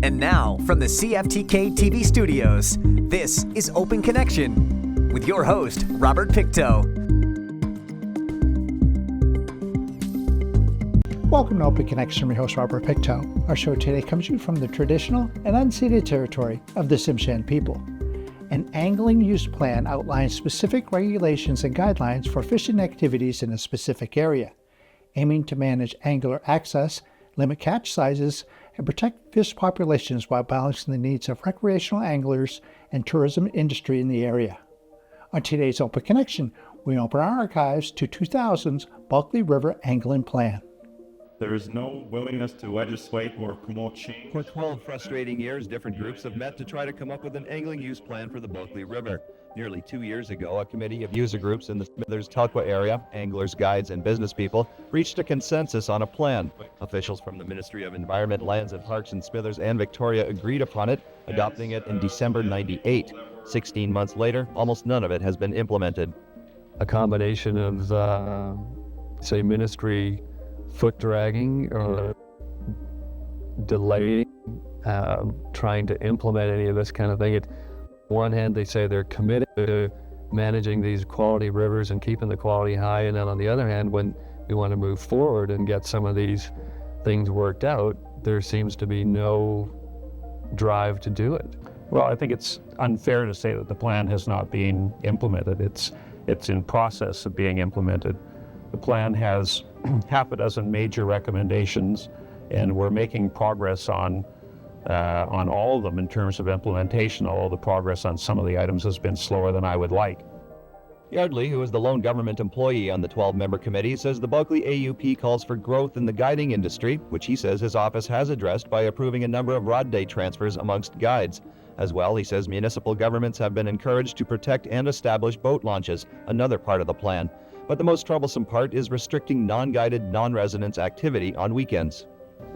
And now, from the CFTK-TV studios, this is Open Connection with your host, Robert Pictou. Welcome to Open Connection. I'm your host, Robert Pictou. Our show today comes to you from the traditional and unceded territory of the Tsimshian people. An angling use plan outlines specific regulations and guidelines for fishing activities in a specific area, aiming to manage angler access, limit catch sizes, and protect fish populations while balancing the needs of recreational anglers and tourism industry in the area. On today's Open Connection, we open our archives to 2000's Bulkley River Angling Plan. There is no willingness to legislate or promote change. For 12 frustrating years, different groups have met to try to come up with an angling use plan for the Bulkley River. Nearly 2 years ago, a committee of user groups in the Smithers-Telkwa area, anglers, guides, and business people, reached a consensus on a plan. Officials from the Ministry of Environment, Lands and Parks in Smithers and Victoria agreed upon it, adopting it in December '98. 16 months later, almost none of it has been implemented. A combination of, ministry foot dragging or delaying, trying to implement any of this kind of thing. On one hand, they say they're committed to managing these quality rivers and keeping the quality high, and then on the other hand, when we want to move forward and get some of these things worked out, there seems to be no drive to do it. Well, I think it's unfair to say that the plan has not been implemented. It's in process of being implemented. The plan has half a dozen major recommendations, and we're making progress on all of them in terms of implementation, although the progress on some of the items has been slower than I would like. Yardley, who is the lone government employee on the 12-member committee, says the Bulkley AUP calls for growth in the guiding industry, which he says his office has addressed by approving a number of rod day transfers amongst guides. As well, he says municipal governments have been encouraged to protect and establish boat launches, another part of the plan. But the most troublesome part is restricting non-guided, non-residents activity on weekends.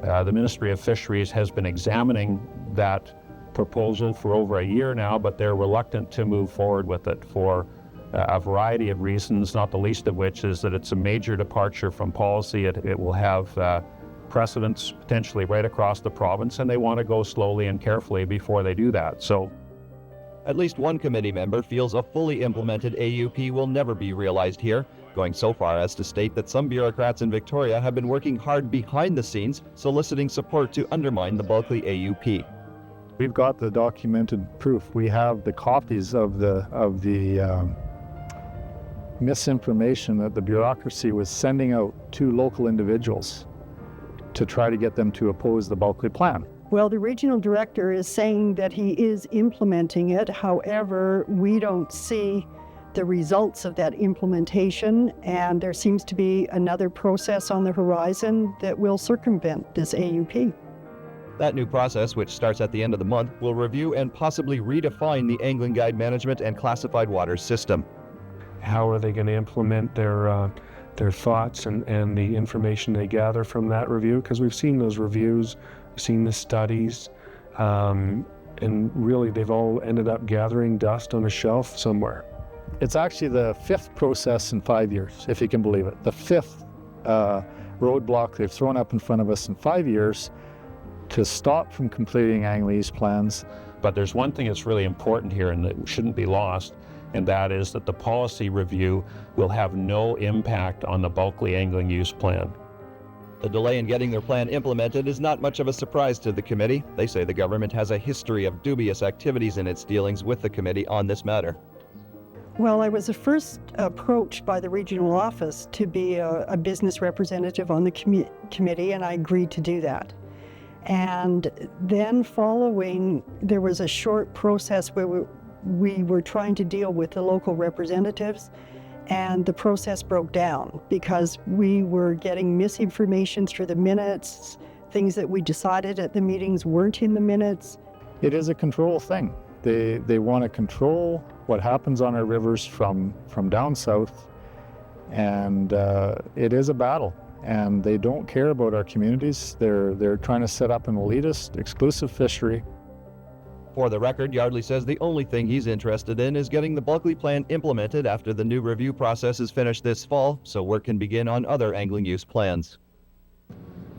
The Ministry of Fisheries has been examining that proposal for over a year now, but they're reluctant to move forward with it for a variety of reasons, not the least of which is that it's a major departure from policy. It will have precedents potentially right across the province, and they want to go slowly and carefully before they do that. So, at least one committee member feels a fully implemented AUP will never be realized here, going so far as to state that some bureaucrats in Victoria have been working hard behind the scenes, soliciting support to undermine the Bulkley AUP. We've got the documented proof. We have the copies of the misinformation that the bureaucracy was sending out to local individuals to try to get them to oppose the Bulkley plan. Well, the regional director is saying that he is implementing it. However, we don't see the results of that implementation, and there seems to be another process on the horizon that will circumvent this AUP. That new process, which starts at the end of the month, will review and possibly redefine the angling guide management and classified waters system. How are they going to implement their thoughts and the information they gather from that review? Because we've seen those reviews, we've seen the studies, and really they've all ended up gathering dust on a shelf somewhere. It's actually the fifth process in 5 years, if you can believe it. The fifth roadblock they've thrown up in front of us in 5 years to stop from completing angling use plans. But there's one thing that's really important here and that shouldn't be lost, and that is that the policy review will have no impact on the Bulkley angling use plan. The delay in getting their plan implemented is not much of a surprise to the committee. They say the government has a history of dubious activities in its dealings with the committee on this matter. Well, I was first approached by the regional office to be a business representative on the committee, and I agreed to do that. And then following, there was a short process where we were trying to deal with the local representatives, and the process broke down because we were getting misinformation through the minutes. Things that we decided at the meetings weren't in the minutes. It is a control thing. They want to control what happens on our rivers from down south, and it is a battle. And they don't care about our communities. They're trying to set up an elitist, exclusive fishery. For the record, Yardley says the only thing he's interested in is getting the Bulkley plan implemented after the new review process is finished this fall, so work can begin on other angling use plans.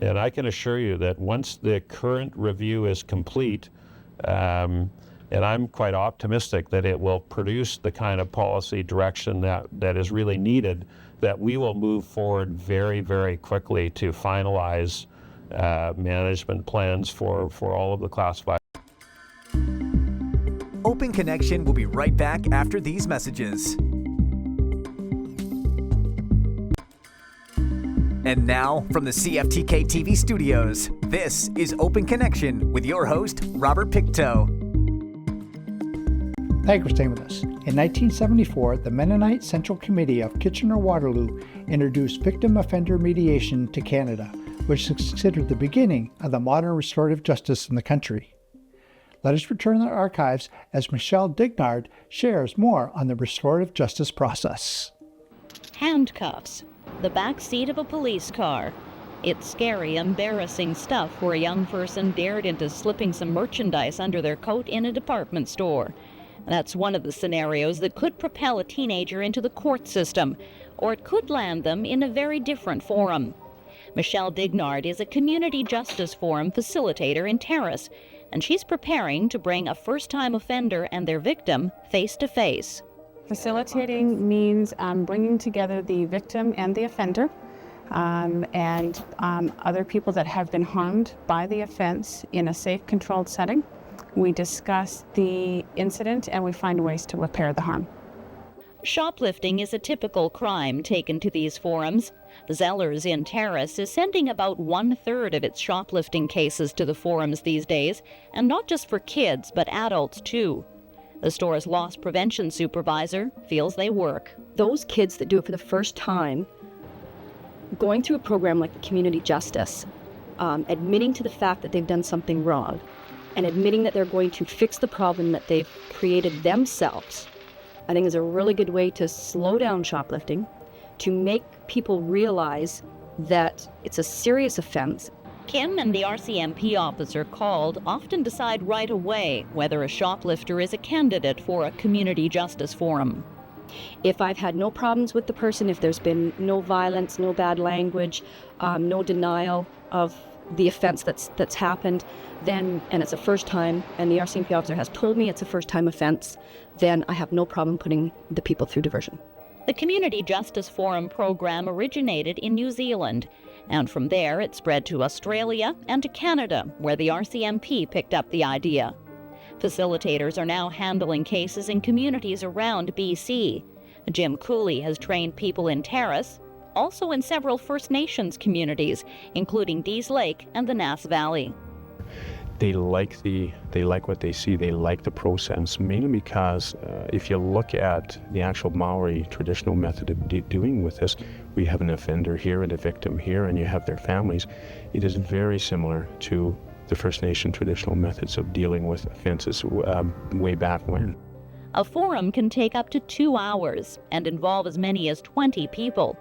And I can assure you that once the current review is complete, and I'm quite optimistic that it will produce the kind of policy direction that is really needed, that we will move forward very, very quickly to finalize management plans for all of the classified. Open Connection will be right back after these messages. And now, from the CFTK-TV studios, this is Open Connection with your host, Robert Pictou. Thank you for staying with us. In 1974, the Mennonite Central Committee of Kitchener-Waterloo introduced victim offender mediation to Canada, which is considered the beginning of the modern restorative justice in the country. Let us return to the archives as Michelle Dignard shares more on the restorative justice process. Handcuffs. The back seat of a police car. It's scary, embarrassing stuff where a young person dared into slipping some merchandise under their coat in a department store. That's one of the scenarios that could propel a teenager into the court system, or it could land them in a very different forum. Michelle Dignard is a community justice forum facilitator in Terrace, and she's preparing to bring a first-time offender and their victim face-to-face. Facilitating means bringing together the victim and the offender and other people that have been harmed by the offense in a safe, controlled setting. We discuss the incident and we find ways to repair the harm. Shoplifting is a typical crime taken to these forums. Zellers in Terrace is sending about 1/3 of its shoplifting cases to the forums these days, and not just for kids, but adults too. The store's loss prevention supervisor feels they work. Those kids that do it for the first time, going through a program like the community justice, admitting to the fact that they've done something wrong, and admitting that they're going to fix the problem that they've created themselves, I think is a really good way to slow down shoplifting, to make people realize that it's a serious offense. Kim and the RCMP officer called often decide right away whether a shoplifter is a candidate for a community justice forum. If I've had no problems with the person, if there's been no violence, no bad language, no denial of the offense that's happened, then, and it's a first time, and the RCMP officer has told me it's a first time offense, then I have no problem putting the people through diversion. The Community Justice Forum program originated in New Zealand, and from there it spread to Australia and to Canada, where the RCMP picked up the idea. Facilitators are now handling cases in communities around BC. Jim Cooley has trained people in Terrace, also in several First Nations communities, including Dease Lake and the Nass Valley. They like what they see. They like the process, mainly because if you look at the actual Maori traditional method of doing with this, we have an offender here and a victim here, and you have their families. It is very similar to the First Nation traditional methods of dealing with offenses way back when. A forum can take up to 2 hours and involve as many as 20 people.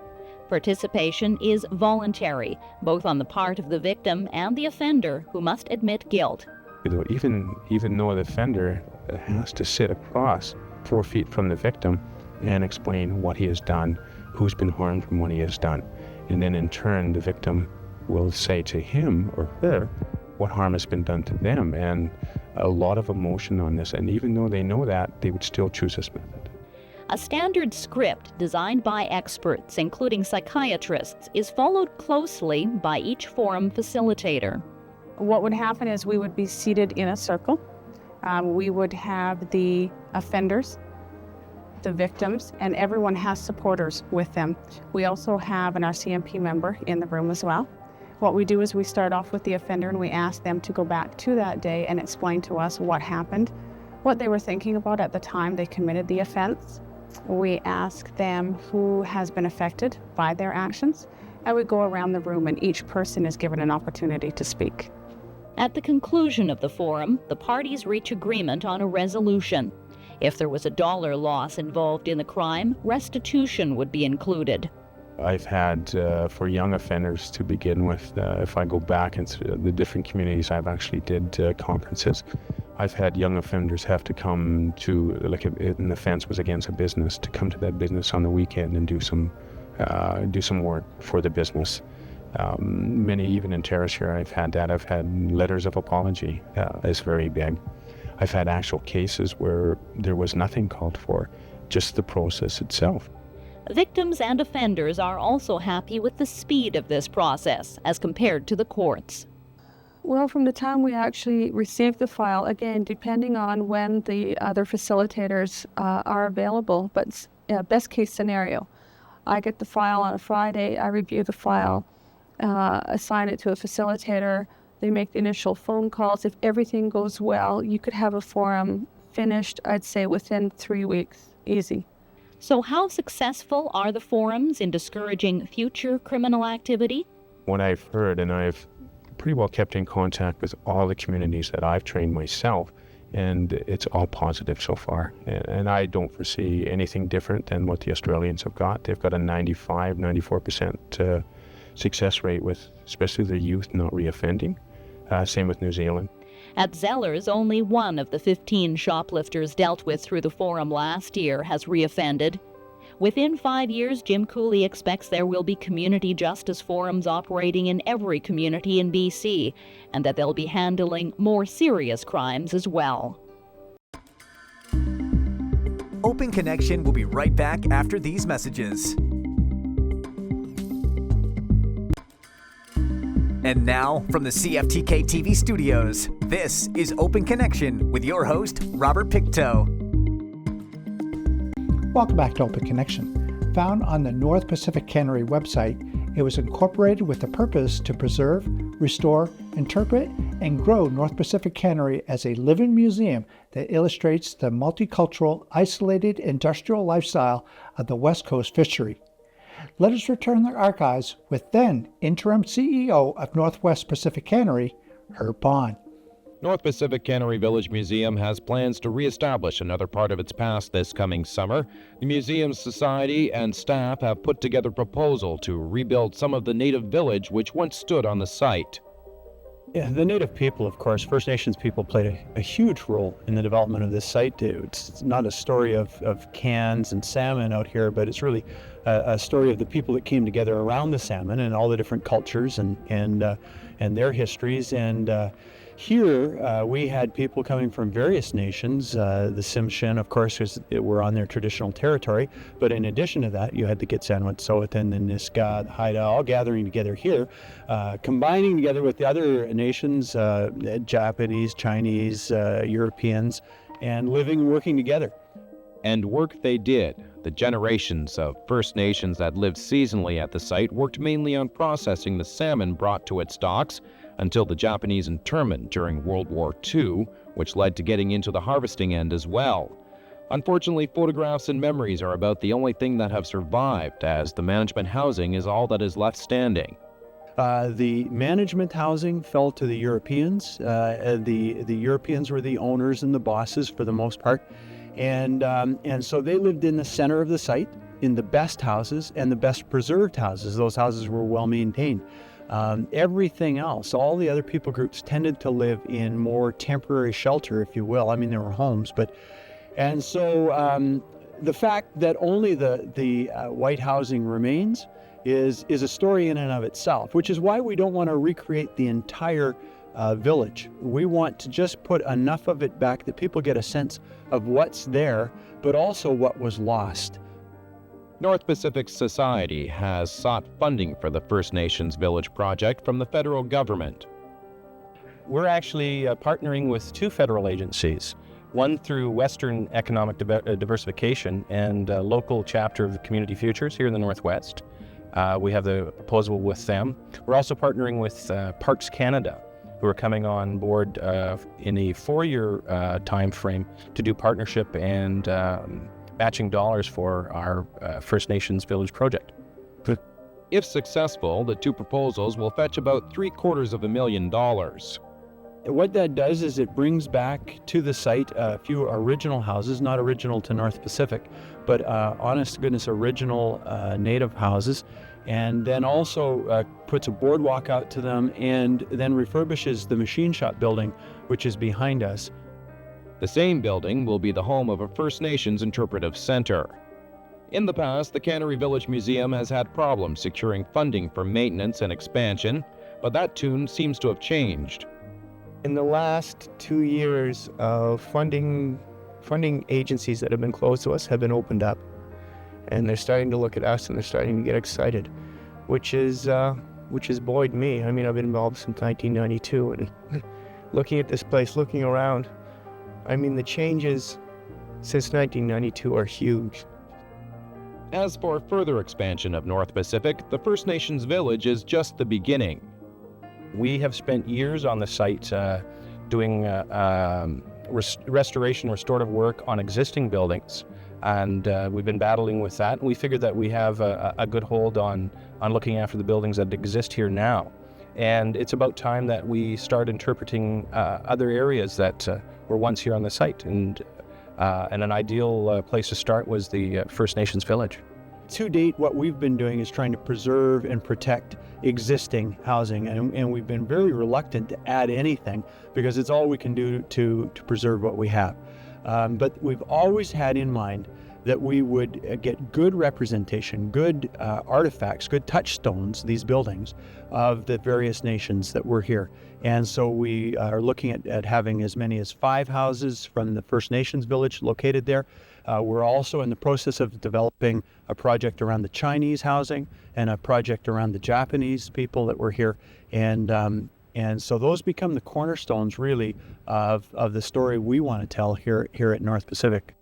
Participation is voluntary, both on the part of the victim and the offender, who must admit guilt. Even though the offender has to sit across 4 feet from the victim and explain what he has done, who's been harmed from what he has done. And then in turn, the victim will say to him or her what harm has been done to them. And a lot of emotion on this. And even though they know that, they would still choose this method. A standard script designed by experts, including psychiatrists, is followed closely by each forum facilitator. What would happen is we would be seated in a circle. We would have the offenders, the victims, and everyone has supporters with them. We also have an RCMP member in the room as well. What we do is we start off with the offender and we ask them to go back to that day and explain to us what happened, what they were thinking about at the time they committed the offense. We ask them who has been affected by their actions, and we go around the room and each person is given an opportunity to speak. At the conclusion of the forum, the parties reach agreement on a resolution. If there was a dollar loss involved in the crime, restitution would be included. I've had, for young offenders to begin with, if I go back into the different communities I've actually did conferences, I've had young offenders have to come to, like an offense was against a business, to come to that business on the weekend and do some work for the business. Many, even in Terrace here, I've had that. I've had letters of apology. It's very big. I've had actual cases where there was nothing called for, just the process itself. Victims and offenders are also happy with the speed of this process as compared to the courts. Well, from the time we actually receive the file, again, depending on when the other facilitators are available, but best case scenario, I get the file on a Friday, I review the file, assign it to a facilitator, they make the initial phone calls. If everything goes well, you could have a forum finished, I'd say, within 3 weeks, easy. So how successful are the forums in discouraging future criminal activity? What I've heard, and I've pretty well kept in contact with all the communities that I've trained myself, and it's all positive so far. And I don't foresee anything different than what the Australians have got. They've got a 94% success rate with especially the youth not reoffending. Same with New Zealand. At Zellers, only one of the 15 shoplifters dealt with through the forum last year has reoffended. Within 5 years, Jim Cooley expects there will be community justice forums operating in every community in BC, and that they'll be handling more serious crimes as well. Open Connection will be right back after these messages. And now, from the CFTK-TV studios, this is Open Connection with your host, Robert Pictou. Welcome back to Open Connection. Found on the North Pacific Cannery website, it was incorporated with the purpose to preserve, restore, interpret, and grow North Pacific Cannery as a living museum that illustrates the multicultural, isolated industrial lifestyle of the West Coast fishery. Let us return the archives with then interim CEO of Northwest Pacific Cannery, Herb Bond. North Pacific Cannery Village Museum has plans to reestablish another part of its past this coming summer. The museum's society and staff have put together a proposal to rebuild some of the native village which once stood on the site. Yeah, the Native people, of course, First Nations people played a huge role in the development of this site. It's not a story of cans and salmon out here, but it's really a story of the people that came together around the salmon and all the different cultures and their histories. And here we had people coming from various nations. The Tsimshian, of course, were on their traditional territory. But in addition to that, you had the Gitxaanwit-Sowetan, the Niska, the Haida, all gathering together here, combining together with the other nations, Japanese, Chinese, Europeans, and living and working together. And work they did. The generations of First Nations that lived seasonally at the site worked mainly on processing the salmon brought to its docks until the Japanese internment during World War II, which led to getting into the harvesting end as well. Unfortunately, photographs and memories are about the only thing that have survived, as the management housing is all that is left standing. The management housing fell to the Europeans. The Europeans were the owners and the bosses for the most part. And so they lived in the center of the site, in the best houses and the best preserved houses. Those houses were well maintained. Everything else, all the other people groups tended to live in more temporary shelter, if you will. I mean, there were homes, and so the fact that only the white housing remains is a story in and of itself, which is why we don't want to recreate the entire village. We want to just put enough of it back that people get a sense of what's there, but also what was lost. North Pacific Society has sought funding for the First Nations Village project from the federal government. We're actually partnering with two federal agencies, one through Western Economic Diversification and a local chapter of Community Futures here in the Northwest. We have the proposal with them. We're also partnering with Parks Canada, who are coming on board in a 4-year time frame to do partnership and matching dollars for our First Nations Village project. If successful, the two proposals will fetch about $750,000. What that does is it brings back to the site a few original houses, not original to North Pacific, but honest to goodness original native houses, and then also puts a boardwalk out to them and then refurbishes the machine shop building, which is behind us. The same building will be the home of a First Nations interpretive center. In the past, the Cannery Village Museum has had problems securing funding for maintenance and expansion, but that tune seems to have changed. In the last 2 years, funding agencies that have been closed to us have been opened up, and they're starting to look at us and they're starting to get excited, which has buoyed me. I mean, I've been involved since 1992, and looking at this place, looking around, I mean, the changes since 1992 are huge. As for further expansion of North Pacific, the First Nations Village is just the beginning. We have spent years on the site doing restoration, restorative work on existing buildings, and we've been battling with that. And we figured that we have a good hold on looking after the buildings that exist here now. And it's about time that we start interpreting other areas that were once here on the site. And an ideal place to start was the First Nations Village. To date, what we've been doing is trying to preserve and protect existing housing, and we've been very reluctant to add anything because it's all we can do to preserve what we have. But we've always had in mind that we would get good representation, good artifacts, good touchstones, these buildings, of the various nations that were here. And so we are looking at having as many as 5 houses from the First Nations village located there. We're also in the process of developing a project around the Chinese housing and a project around the Japanese people that were here. And so those become the cornerstones, really, of the story we want to tell here at North Pacific.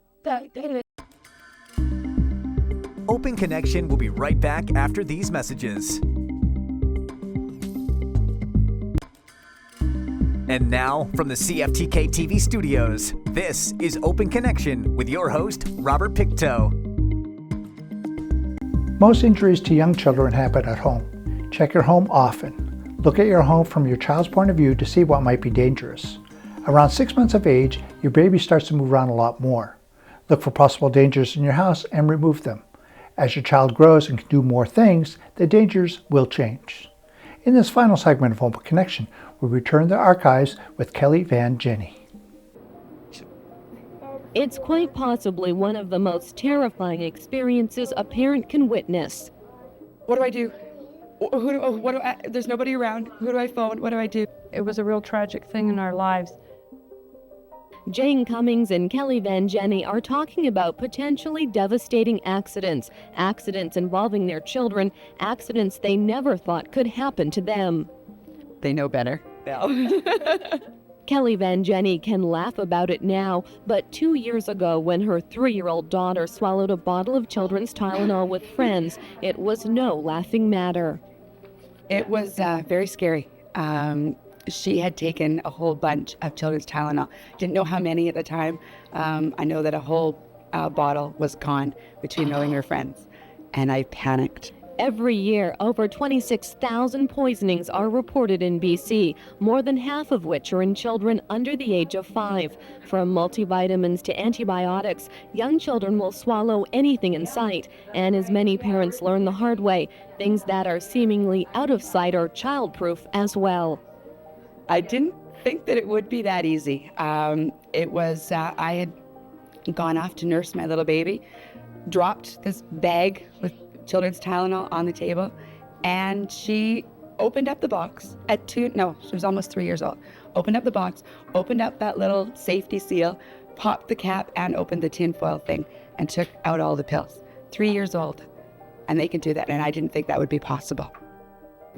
Open Connection will be right back after these messages. And now, from the CFTK-TV studios, this is Open Connection with your host, Robert Pictou. Most injuries to young children happen at home. Check your home often. Look at your home from your child's point of view to see what might be dangerous. Around 6 months of age, your baby starts to move around a lot more. Look for possible dangers in your house and remove them. As your child grows and can do more things, the dangers will change. In this final segment of Open Connection, we'll return to the archives with Kelly Van Jenny. It's quite possibly one of the most terrifying experiences a parent can witness. What do I do? There's nobody around. Who do I phone? What do I do? It was a real tragic thing in our lives. Jane Cummings and Kelly Van Jenny are talking about potentially devastating accidents involving their children, accidents they never thought could happen to them. They know better. Kelly Van Jenny can laugh about it now, but 2 years ago when her 3-year-old daughter swallowed a bottle of children's Tylenol with friends, it was no laughing matter. It was very scary. She had taken a whole bunch of children's Tylenol. Didn't know how many at the time. I know that a whole bottle was gone between knowing her friends, and I panicked. Every year, over 26,000 poisonings are reported in BC, more than half of which are in children under the age of 5. From multivitamins to antibiotics, young children will swallow anything in sight, and as many parents learn the hard way, things that are seemingly out of sight are childproof as well. I didn't think that it would be that easy. It was, I had gone off to nurse my little baby, dropped this bag with children's Tylenol on the table, and she opened up the box she was almost 3 years old. Opened up the box, opened up that little safety seal, popped the cap and opened the tinfoil thing and took out all the pills. 3 years old, and they can do that, and I didn't think that would be possible.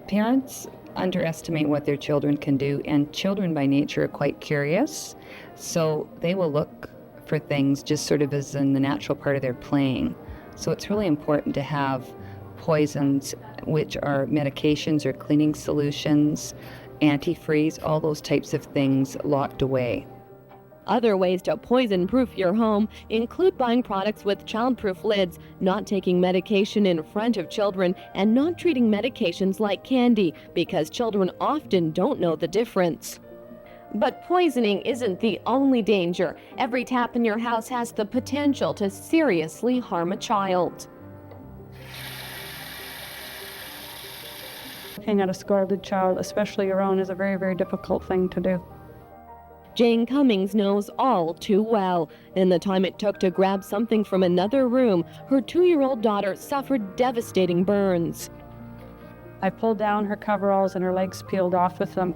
Parents underestimate what their children can do, and children by nature are quite curious, so they will look for things just sort of as in the natural part of their playing. So it's really important to have poisons, which are medications or cleaning solutions, antifreeze, all those types of things locked away. Other ways to poison-proof your home include buying products with child-proof lids, not taking medication in front of children, and not treating medications like candy, because children often don't know the difference. But poisoning isn't the only danger. Every tap in your house has the potential to seriously harm a child. Looking at a scalded child, especially your own, is a very, very difficult thing to do. Jane Cummings knows all too well. In the time it took to grab something from another room, her 2-year-old daughter suffered devastating burns. I pulled down her coveralls and her legs peeled off with them.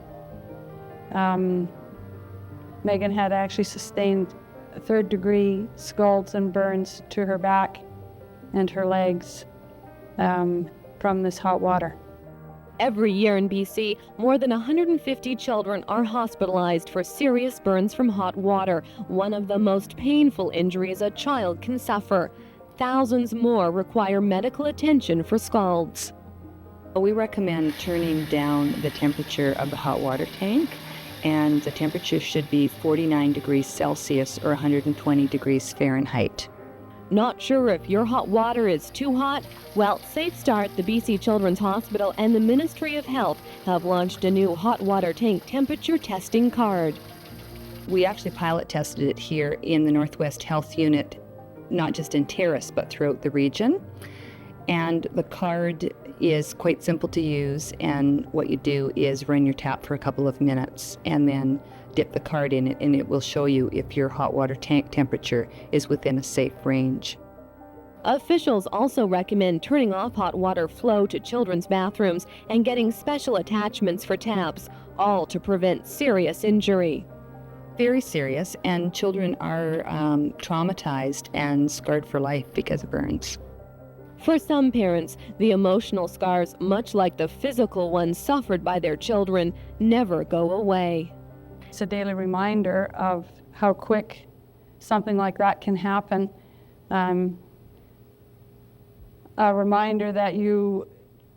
Megan had actually sustained 3rd-degree scalds and burns to her back and her legs from this hot water. Every year in BC, more than 150 children are hospitalized for serious burns from hot water, one of the most painful injuries a child can suffer. Thousands more require medical attention for scalds. We recommend turning down the temperature of the hot water tank, and the temperature should be 49 degrees Celsius or 120 degrees Fahrenheit. Not sure if your hot water is too hot? Well, Safe Start, the BC Children's Hospital, and the Ministry of Health have launched a new hot water tank temperature testing card. We actually pilot tested it here in the Northwest Health Unit, not just in Terrace, but throughout the region. And the card is quite simple to use, and what you do is run your tap for a couple of minutes and then dip the card in it, and it will show you if your hot water tank temperature is within a safe range. Officials also recommend turning off hot water flow to children's bathrooms and getting special attachments for taps, all to prevent serious injury. Very serious, and children are traumatized and scarred for life because of burns. For some parents, the emotional scars, much like the physical ones suffered by their children, never go away. It's a daily reminder of how quick something like that can happen. A reminder that you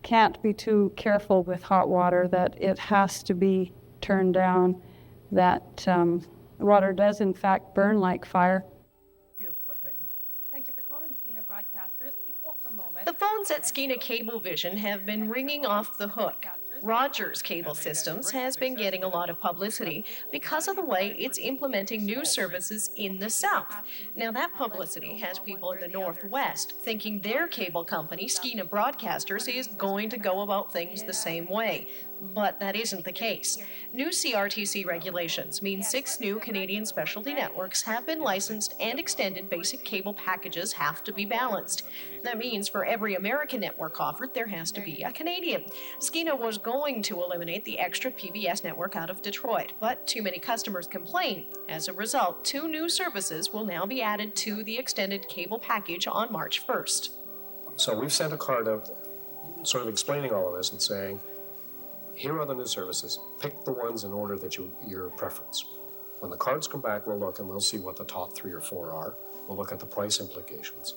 can't be too careful with hot water, that it has to be turned down, that water does in fact burn like fire. Thank you for calling Skeena Broadcasters. For a moment. The phones at Skeena Cablevision have been ringing off the hook. Rogers Cable Systems has been getting a lot of publicity because of the way it's implementing new services in the South. Now that publicity has people in the Northwest thinking their cable company, Skeena Broadcasters, is going to go about things the same way. But that isn't the case. New CRTC regulations mean 6 new Canadian specialty networks have been licensed, and extended basic cable packages have to be balanced. That means for every American network offered, there has to be a Canadian. Skeena was going to eliminate the extra PBS network out of Detroit, but too many customers complain. As a result, 2 new services will now be added to the extended cable package on March 1st. So we've sent a card out sort of explaining all of this and saying, here are the new services. Pick the ones in order that your preference. When the cards come back, we'll look and we'll see what the top 3 or 4 are. We'll look at the price implications,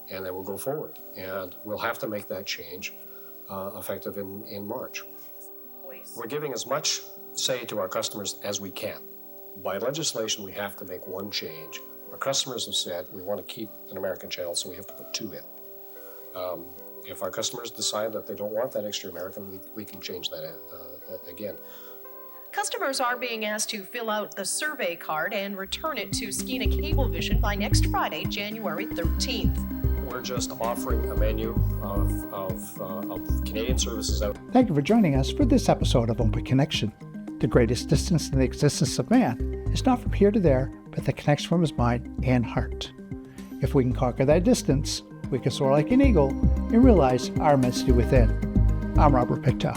and then we'll go forward. And we'll have to make that change effective in March. We're giving as much say to our customers as we can. By legislation, we have to make one change. Our customers have said we want to keep an American channel, so we have to put 2 in. If our customers decide that they don't want that extra American, we can change that again. Customers are being asked to fill out the survey card and return it to Skeena Cablevision by next Friday, January 13th. We're just offering a menu of Canadian services out. Thank you for joining us for this episode of Open Connection. The greatest distance in the existence of man is not from here to there, but the connection from his mind and heart. If we can conquer that distance, we can soar like an eagle and realize our immensity within. I'm Robert Pictou.